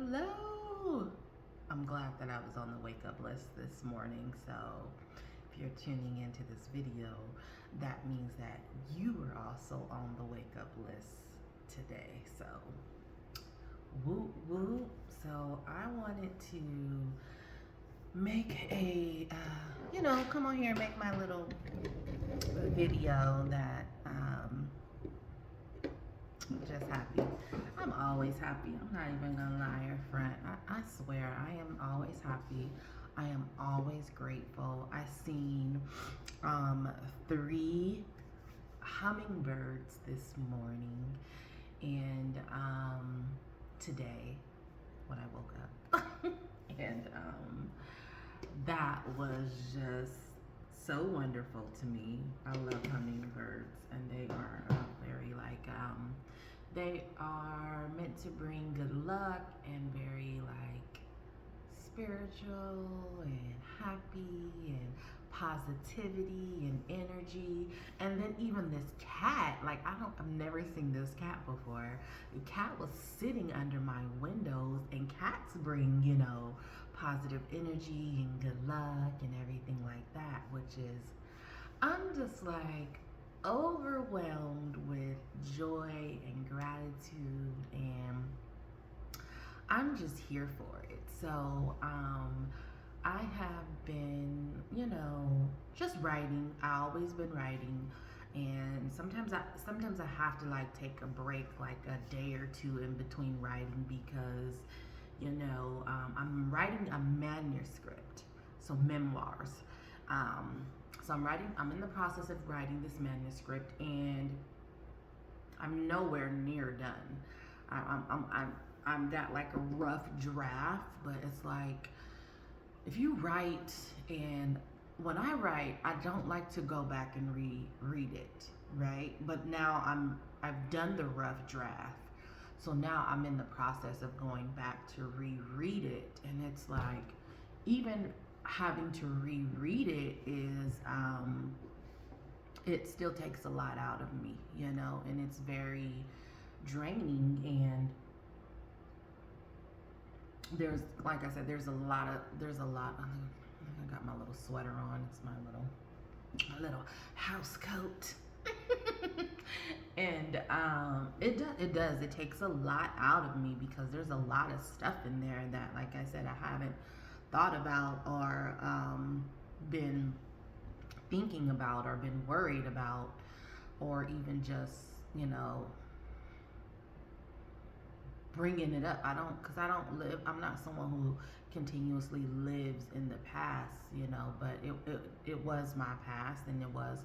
Hello. I'm glad that I was on the wake up list this morning. So if you're tuning into this video, that means that you are also on the wake up list today. So whoop whoop. So I wanted to make a, come on here and make my little video that, I'm just happy. I'm always happy. I'm not even gonna lie or front. I swear, I am always happy. I am always grateful. I seen 3 hummingbirds this morning, and today when I woke up, and that was just so wonderful to me. I love hummingbirds, and they are very they are meant to bring good luck and very spiritual and happy and positivity and energy. And then even this cat, I've never seen this cat before. The cat was sitting under my windows, and cats bring, positive energy and good luck and everything like that, which is, I'm just overwhelmed with joy and gratitude, and I'm just here for it. So, I have been, just writing. I always been writing, and sometimes I have to take a break, like a day or two in between writing, because, I'm writing a manuscript, so memoirs. I'm in the process of writing this manuscript, and I'm nowhere near done. I'm got a rough draft, but it's if you write, and when I write, I don't like to go back and read it, right? But now I've done the rough draft, so now I'm in the process of going back to reread it, and it's even having to reread it is it still takes a lot out of me, and it's very draining. And there's, like I said, there's a lot. I got my little sweater on. It's my little house coat. And it takes a lot out of me, because there's a lot of stuff in there that, like I said, I haven't thought about, or been thinking about, or been worried about, or even just bringing it up. I'm not someone who continuously lives in the past, but it was my past, and it was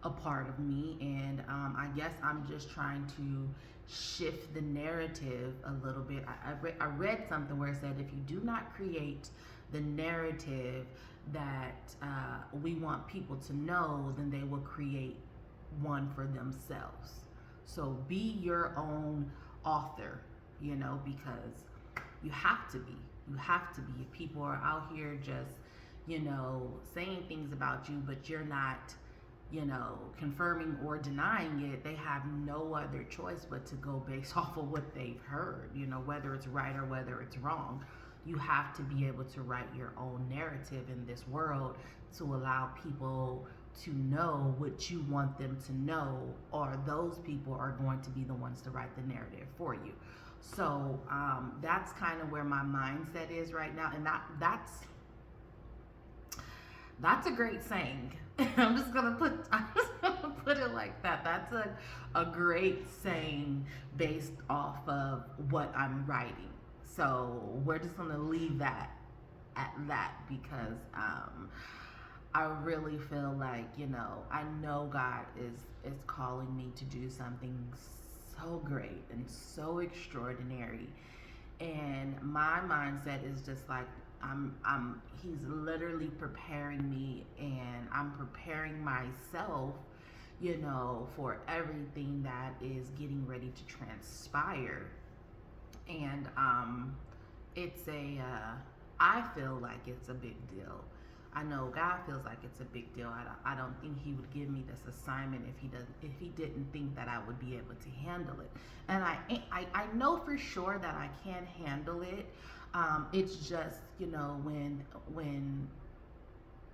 a part of me. And I guess I'm just trying to shift the narrative a little bit. I read something where it said, if you do not create the narrative that we want people to know, then they will create one for themselves. So be your own author, because you have to be. You have to be. If people are out here just, saying things about you, but you're not, confirming or denying it, they have no other choice but to go based off of what they've heard, whether it's right or whether it's wrong. You have to be able to write your own narrative in this world to allow people to know what you want them to know, or those people are going to be the ones to write the narrative for you. So that's kind of where my mindset is right now, and that's a great saying. I'm just gonna put it like that. That's a great saying based off of what I'm writing. So we're just gonna leave that at that, because I really feel I know God is calling me to do something so great and so extraordinary, and my mindset is just he's literally preparing me, and I'm preparing myself, for everything that is getting ready to transpire. And it's I feel like it's a big deal. I know God feels like it's a big deal. I don't think He would give me this assignment if He didn't think that I would be able to handle it. And I know for sure that I can handle it. It's just, when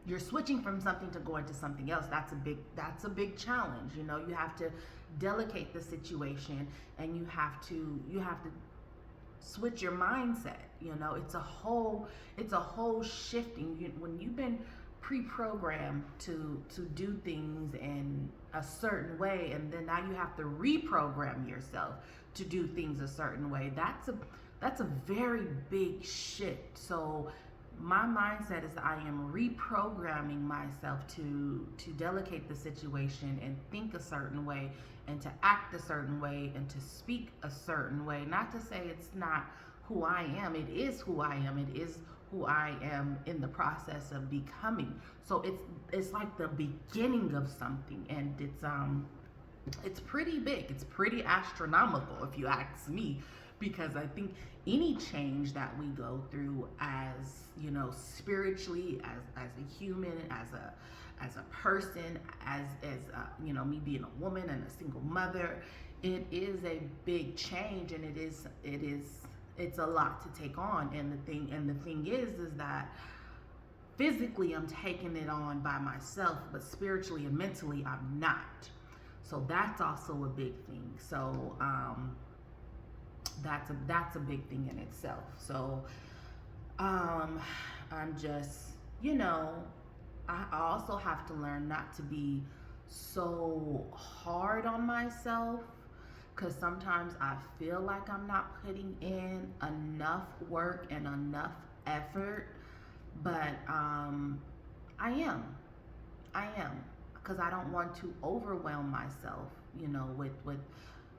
you're switching from something to going to something else, that's a big challenge. You have to delegate the situation, and you have to switch your mindset. It's a whole shifting. When you've been pre-programmed to do things in a certain way, and then now you have to reprogram yourself to do things a certain way. That's a very big shift. So my mindset is that I am reprogramming myself to delegate the situation and think a certain way, and to act a certain way, and to speak a certain way. Not to say it's not who I am. It is who I am. It is who I am in the process of becoming. So it's like the beginning of something, and it's pretty big. It's pretty astronomical, if you ask me, because I think any change that we go through, as spiritually, as a human, as a person, as me being a woman and a single mother, it is a big change, and it's a lot to take on. And the thing is that physically I'm taking it on by myself, but spiritually and mentally I'm not. So that's also a big thing. So that's a big thing in itself. So I'm just, I also have to learn not to be so hard on myself, because sometimes I feel like I'm not putting in enough work and enough effort, but I am, because I don't want to overwhelm myself,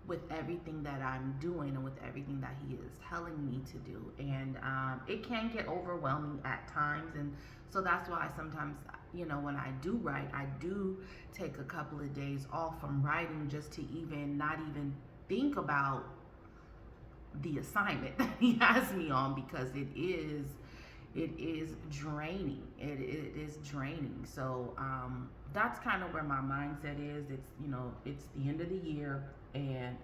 with everything that I'm doing, and with everything that He is telling me to do. And it can get overwhelming at times. And so that's why sometimes, when I do write, I do take a couple of days off from writing, just to not even think about the assignment that He has me on, because it is draining. It is draining. So that's kind of where my mindset is. It's the end of the year, and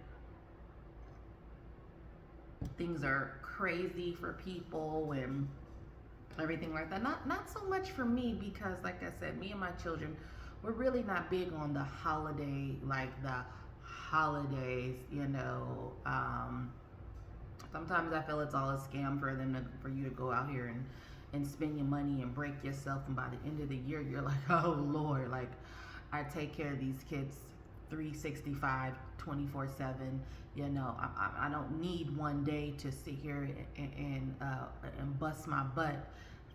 things are crazy for people and everything like that. Not so much for me, because like I said, me and my children, we're really not big on the holidays. Sometimes I feel it's all a scam for you to go out here and spend your money and break yourself, and by the end of the year you're like, oh Lord, like, I take care of these kids 365, 24/7. I don't need one day to sit here and bust my butt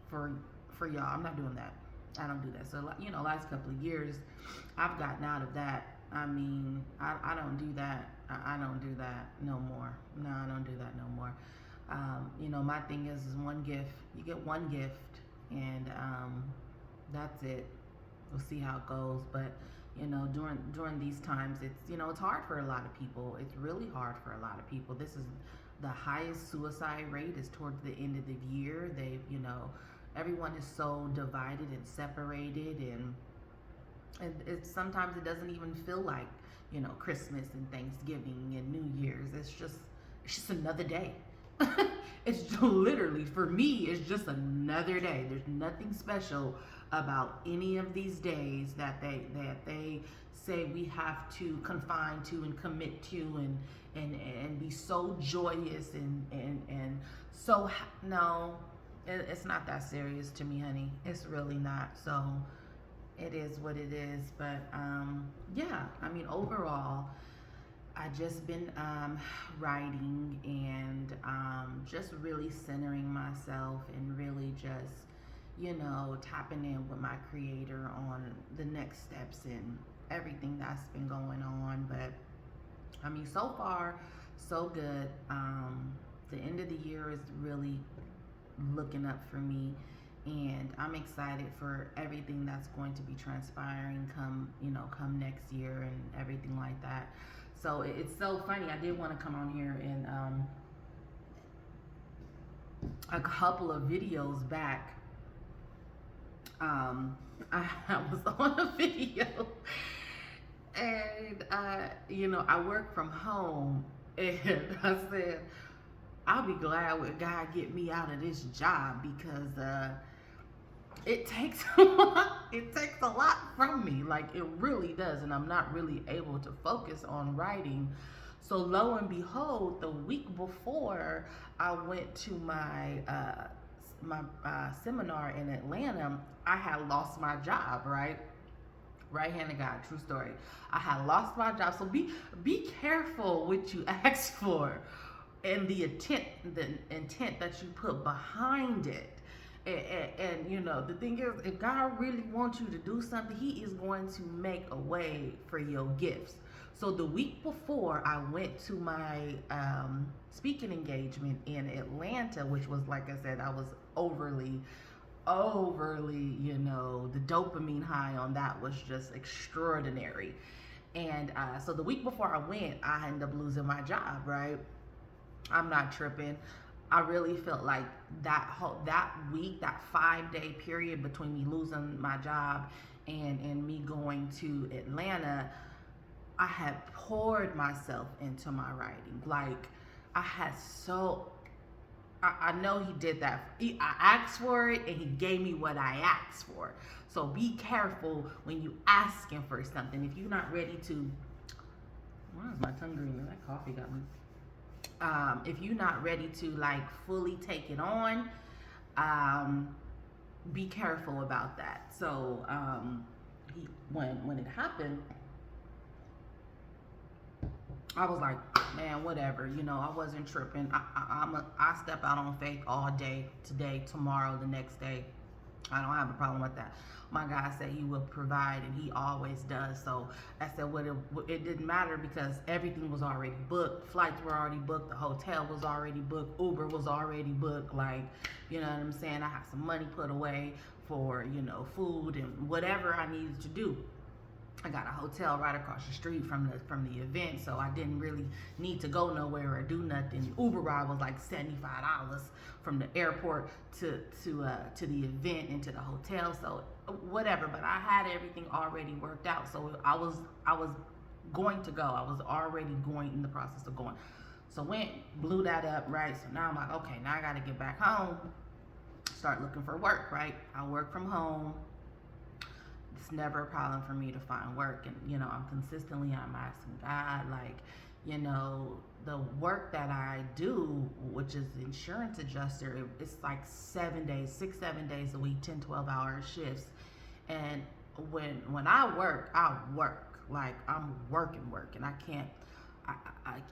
for y'all. I'm not doing that. I don't do that. So last couple of years I've gotten out of that. I mean, I don't do that. I don't do that no more. No, I don't do that no more. My thing is one gift. You get one gift, and that's it. We'll see how it goes. But during these times, it's hard for a lot of people. It's really hard for a lot of people. This is the highest suicide rate is towards the end of the year. Everyone is so divided and separated, and it's sometimes it doesn't even feel like Christmas and Thanksgiving and New Year's. It's just another day. It's literally, for me, it's just another day. There's nothing special about any of these days that they say we have to confine to and commit to and be so joyous and so no, it's not that serious to me, honey. It's really not. So it is what it is. But yeah, I mean, overall, I just been writing and just really centering myself, and really just tapping in with my Creator on the next steps and everything that's been going on. But I mean, so far so good. The end of the year is really looking up for me, and I'm excited for everything that's going to be transpiring come next year and everything like that. So it's so funny. I did want to come on here and a couple of videos back, um, I was on a video, and I work from home, and I said, I'll be glad when God get me out of this job because it takes a lot. It takes a lot from me, like it really does, and I'm not really able to focus on writing. So lo and behold, the week before I went to my seminar in Atlanta, I had lost my job. Right hand of God, true story. I had lost my job. So be careful what you ask for and the intent that you put behind it. And the thing is, if God really wants you to do something, He is going to make a way for your gifts. So the week before I went to my speaking engagement in Atlanta, which was, like I said, I was overly, the dopamine high on that was just extraordinary. And so the week before I went, I ended up losing my job, right? I'm not tripping. I really felt like that week, that 5 day period between me losing my job and me going to Atlanta, I had poured myself into my writing. Like I had so I know He did that. I asked for it and He gave me what I asked for. So be careful when you asking for something. If you're not ready to, why is my tongue green? That coffee got me. If you're not ready to like fully take it on, be careful about that. So when it happened, I was like, man, whatever. I wasn't tripping. I step out on faith all day, today, tomorrow, the next day. I don't have a problem with that. My God said He will provide, and He always does. So I said, it didn't matter because everything was already booked. Flights were already booked. The hotel was already booked. Uber was already booked. Like, you know what I'm saying? I had some money put away for, food and whatever I needed to do. I got a hotel right across the street from the event, so I didn't really need to go nowhere or do nothing. Uber ride was like $75 from the airport to the event and to the hotel, so whatever. But I had everything already worked out, so I was going to go. I was already going in the process of going. So went, blew that up, right? So now I'm like, okay, now I got to get back home, start looking for work, right? I work from home. It's never a problem for me to find work, and I'm asking God, like, the work that I do, which is insurance adjuster, it's like 7 days a week, 10-12 hour shifts. And when I work like I'm working. I can't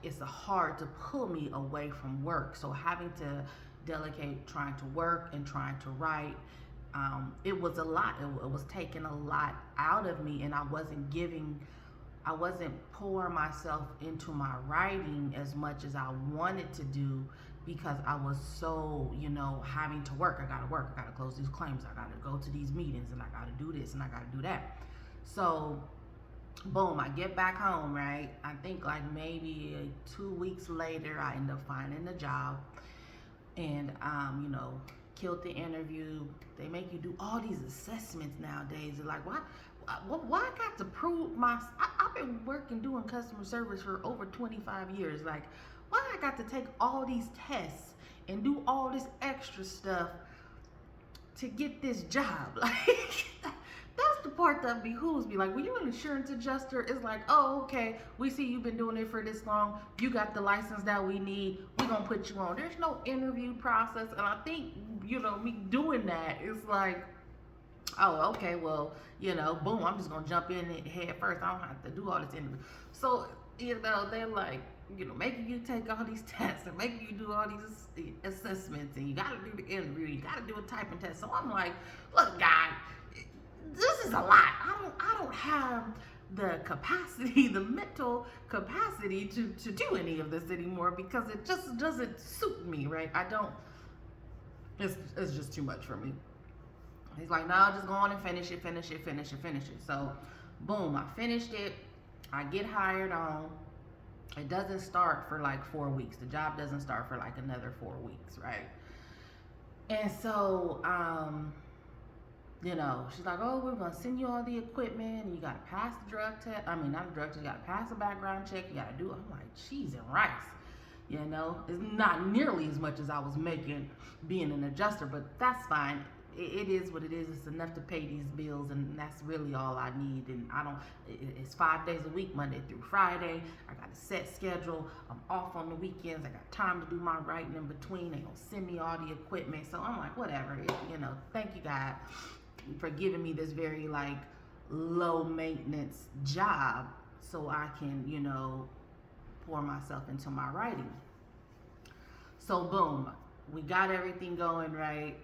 it's hard to pull me away from work. So having to delegate trying to work and trying to write, it was a lot. It was taking a lot out of me, and I wasn't pouring myself into my writing as much as I wanted to do because I was so, having to work. I gotta work, I gotta close these claims, I gotta go to these meetings, and I gotta do this and I gotta do that. So boom, I get back home, right? I think like maybe 2 weeks later, I end up finding a job, and killed the interview. They make you do all these assessments nowadays. They're like, why I got to prove I've been working doing customer service for over 25 years. Like, why I got to take all these tests and do all this extra stuff to get this job? Like, that's the part that behooves me. Like, when you're an insurance adjuster, it's like, oh, okay, we see you've been doing it for this long. You got the license that we need. We're going to put you on. There's no interview process. And I think, me doing that is like, oh, okay, well, boom, I'm just going to jump in it head first. I don't have to do all this interview. So, they're like, making you take all these tests and making you do all these assessments, and you got to do the interview. You got to do a typing test. So I'm like, look, God, this is a lot. I don't have the capacity, the mental capacity to do any of this anymore because it just doesn't suit me, right? It's just too much for me. He's like, no, just go on and finish it. So boom, I finished it. I get hired on. It doesn't start for like 4 weeks. The job doesn't start for like another 4 weeks, right? And so She's like, oh, we're gonna send you all the equipment, and you gotta pass the drug test. I mean, not the drug test. You gotta pass the background check. You gotta do. I'm like, cheese and rice. It's not nearly as much as I was making being an adjuster, but that's fine. It is what it is. It's enough to pay these bills, and that's really all I need. And I don't. It's 5 days a week, Monday through Friday. I got a set schedule. I'm off on the weekends. I got time to do my writing in between. They gonna send me all the equipment, so I'm like, whatever. Thank you, God, for giving me this very like low maintenance job, so I can pour myself into my writing. So boom, we got everything going right.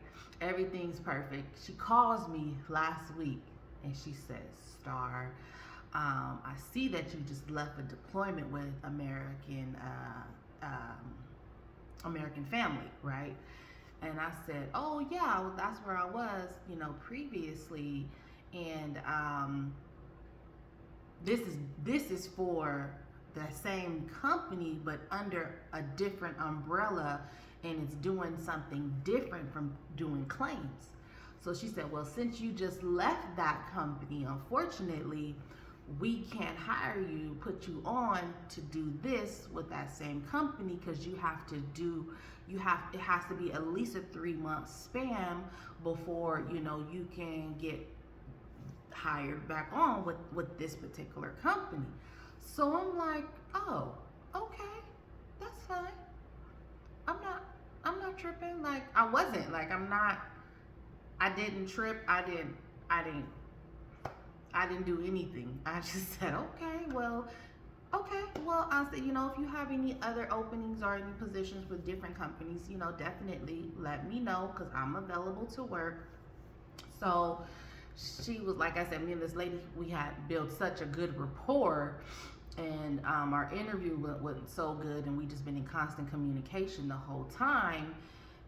Everything's perfect. She calls me last week and she says, Star, I see that you just left a deployment with American Family, right? And I said, oh yeah, well, that's where I was, previously. And this is for the same company, but under a different umbrella, and it's doing something different from doing claims. So she said, well, since you just left that company, unfortunately, we can't hire you, put you on to do this with that same company, because it has to be at least a 3-month span before you can get hired back on with this particular company. So I'm like, oh, okay, that's fine. I'm not tripping. Like, I wasn't. Like, I didn't trip. I didn't do anything. I just said, okay, well, I said, if you have any other openings or any positions with different companies, definitely let me know, because I'm available to work. So she was, like I said, me and this lady, we had built such a good rapport, and our interview went so good, and we just been in constant communication the whole time.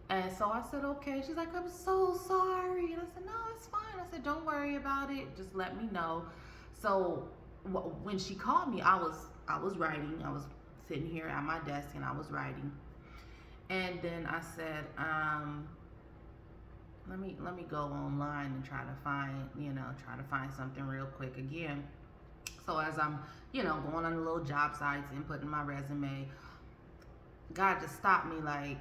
And so I said, okay. She's like, I'm so sorry. And I said, no, it's fine. I said, don't worry about it. Just let me know. So when she called me, I was writing. I was sitting here at my desk and I was writing. And then I said, let me go online and try to find something real quick again. So as I'm, going on the little job sites and putting my resume, God just stopped me, like,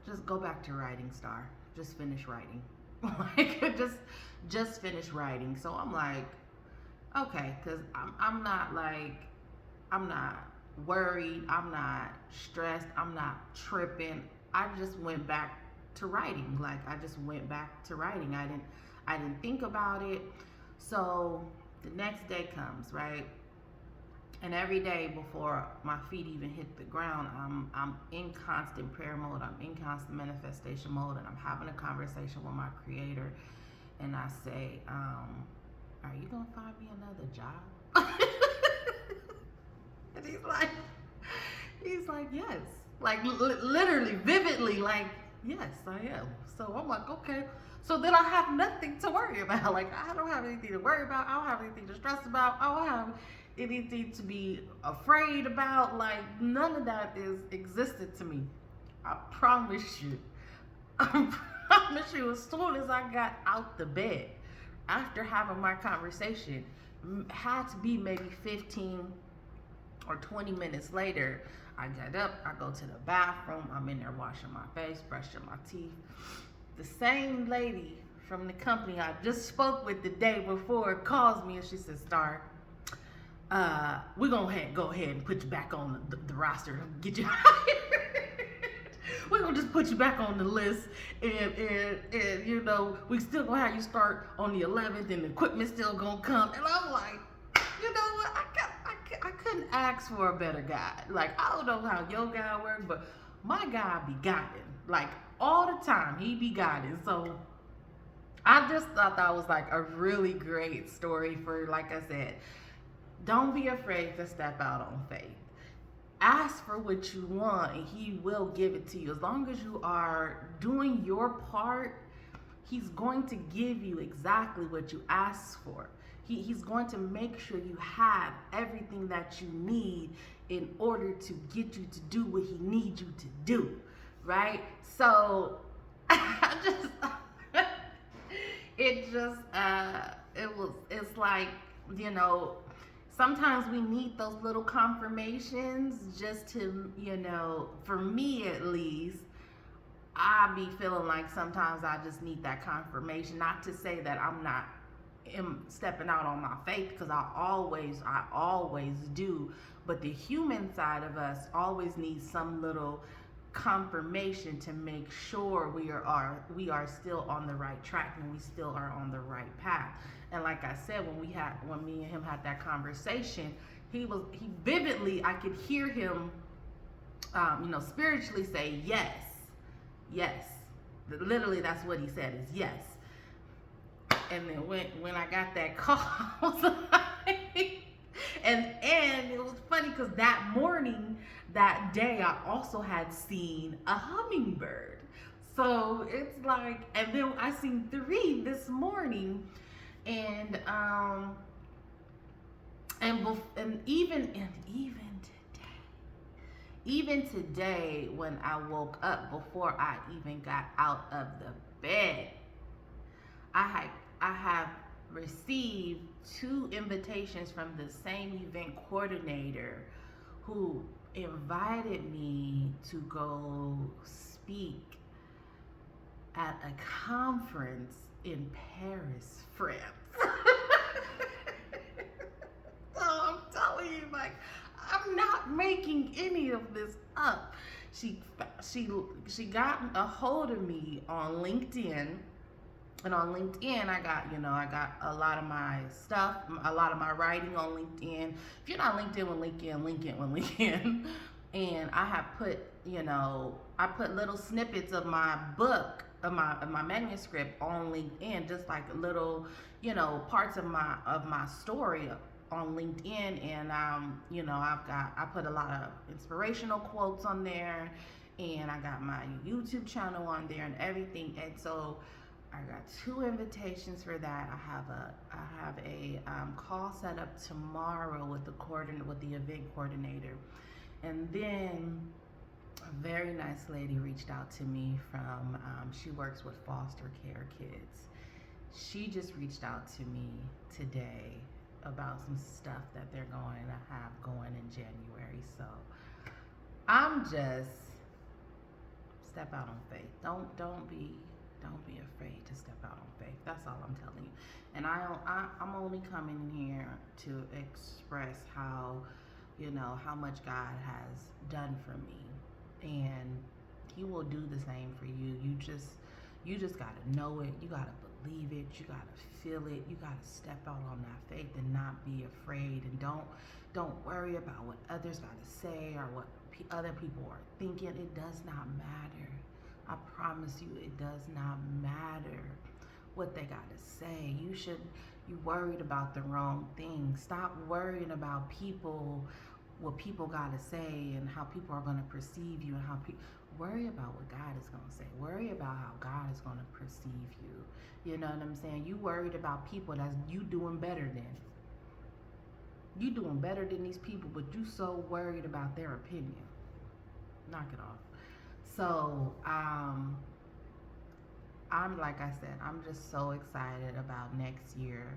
just go back to writing, Star. Just finish writing. Like, just finish writing. So I'm like, okay, because I'm not worried. I'm not stressed. I'm not tripping. I just went back to writing. Like, I just went back to writing. I didn't think about it. So the next day comes, right? And every day before my feet even hit the ground, I'm in constant prayer mode. I'm in constant manifestation mode, and I'm having a conversation with my Creator. And I say, are you gonna find me another job? And he's like, yes. Like, literally, vividly, like, yes, I am. So I'm like, okay. So then I have nothing to worry about. Like, I don't have anything to worry about. I don't have anything to stress about. I don't have anything to be afraid about. Like, none of that is existed to me. I promise you. I promise you, as soon as I got out the bed, after having my conversation, had to be maybe 15 or 20 minutes later, I get up, I go to the bathroom, I'm in there washing my face, brushing my teeth. The same lady from the company I just spoke with the day before calls me, and she says, Star, we're going to go ahead and put you back on the roster, get you hired. We're going to just put you back on the list, and we still going to have you start on the 11th, and the equipment's still going to come. And I'm like, you know what, I couldn't ask for a better guy. Like, I don't know how your guy works, but my guy be guiding. Like, all the time, he be guiding. So I just thought that was like a really great story for, like I said, don't be afraid to step out on faith. Ask for what you want, and he will give it to you. As long as you are doing your part, he's going to give you exactly what you ask for. He's going to make sure you have everything that you need in order to get you to do what he needs you to do, right? So it just it's like, you know, sometimes we need those little confirmations just to, you know, for me at least, I be feeling like sometimes I just need that confirmation. Not to say that I'm not stepping out on my faith, because I always do. But the human side of us always needs some little confirmation to make sure we are still on the right track and we still are on the right path. And like I said, when me and him had that conversation, he vividly, I could hear him, you know, spiritually say yes, yes. Literally, that's what he said, is yes. And then when I got that call, I was like, and it was funny because that morning, that day, I also had seen a hummingbird. So it's like, and then I seen 3 this morning, and even today when I woke up, before I even got out of the bed, I have received 2 invitations from the same event coordinator who invited me to go speak at a conference in Paris, France. So I'm telling you, like, I'm not making any of this up. She got a hold of me on LinkedIn. And on LinkedIn, I got a lot of my stuff, a lot of my writing on LinkedIn. If you're not LinkedIn with LinkedIn. And I have put, I put little snippets of my book, of my manuscript on LinkedIn, just like little, parts of my story on LinkedIn. And I put a lot of inspirational quotes on there, and I got my YouTube channel on there and everything. And so I got 2 invitations for that. I have a call set up tomorrow with the event coordinator, and then a very nice lady reached out to me from. She works with foster care kids. She just reached out to me today about some stuff that they're going to have going in January. So I'm just step out on faith. Don't be afraid to step out on faith. That's all I'm telling you. And I'm only coming here to express how much God has done for me, and He will do the same for you. You just gotta know it. You gotta believe it. You gotta feel it. You gotta step out on that faith and not be afraid. And don't worry about what others gotta say or what other people are thinking. It does not matter. I promise you, it does not matter what they got to say. You worried about the wrong thing. Stop worrying about what people got to say and how people are going to perceive you, and worry about what God is going to say. Worry about how God is going to perceive you. You know what I'm saying? You worried about people that you doing better than. You doing better than these people, but you so worried about their opinion. Knock it off. So, I'm like I said, I'm just so excited about next year,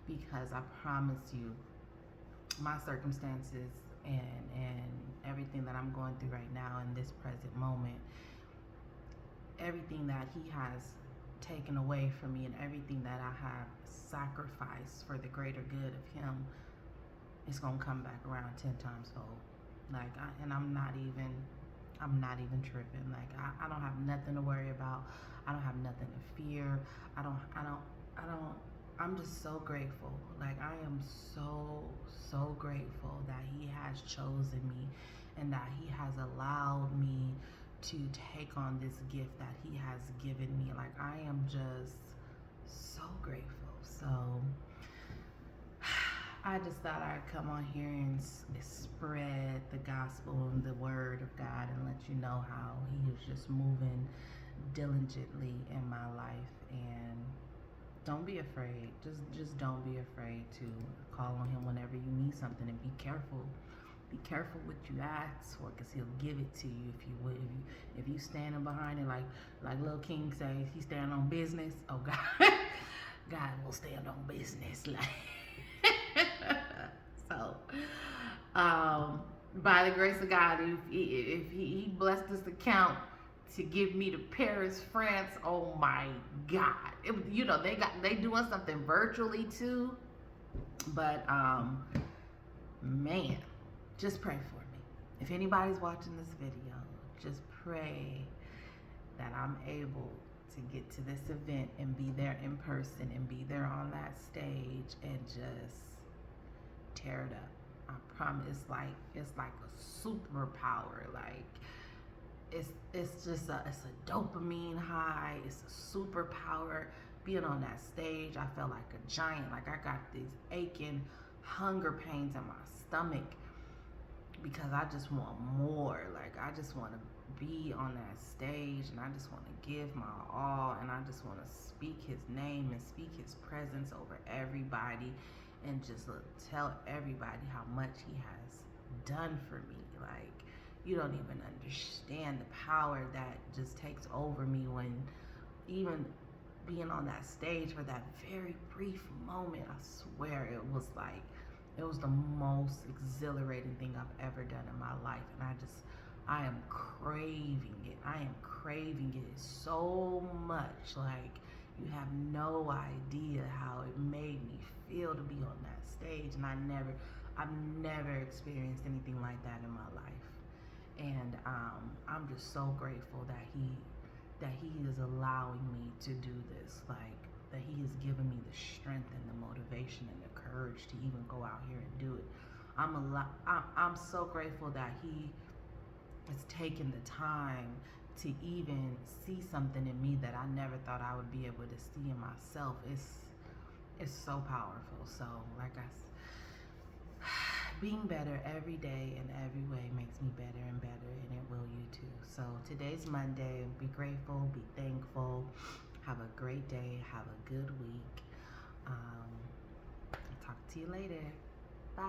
because I promise you, my circumstances and everything that I'm going through right now in this present moment, everything that He has taken away from me and everything that I have sacrificed for the greater good of Him, is gonna come back around 10 times fold. I'm not even tripping. Like, I don't have nothing to worry about. I don't have nothing to fear. I'm just so grateful. Like, I am so grateful that He has chosen me and that He has allowed me to take on this gift that He has given me. Like, I am just so grateful. So I just thought I'd come on here and spread the gospel and the word of God and let you know how He is just moving diligently in my life. And don't be afraid. Just don't be afraid to call on Him whenever you need something, and be careful. Be careful what you ask for, because He'll give it to you if you would. If you standing behind it, like Lil King says, He's standing on business. Oh God. God will stand on business. So, um, by the grace of God, if he blessed this account to give me to Paris, France, oh my God. They doing something virtually too. But man, just pray for me. If anybody's watching this video, just pray that I'm able to get to this event and be there in person and be there on that stage and just tear it up. I promise. It's like a superpower. Like it's just it's a dopamine high. It's a superpower. Being on that stage, I felt like a giant. Like I got these aching hunger pains in my stomach because I just want more. Like I just want to be on that stage and I just want to give my all and I just want to speak his name and speak his presence over everybody and just tell everybody how much he has done for me. Like you don't even understand the power that just takes over me when even being on that stage for that very brief moment, I swear it was the most exhilarating thing I've ever done in my life. And I am craving it. I am craving it so much. Like, you have no idea how it made me feel to be on that stage. And I've never experienced anything like that in my life. And I'm just so grateful that he is allowing me to do this. Like, that he has given me the strength and the motivation and the courage to even go out here and do it. I'm so grateful that he has taken the time to even see something in me that I never thought I would be able to see in myself. It's so powerful. So, like I said, being better every day in every way makes me better and better, and it will you too. So today's Monday. Be grateful, be thankful. Have a great day. Have a good week. Talk to you later. Bye.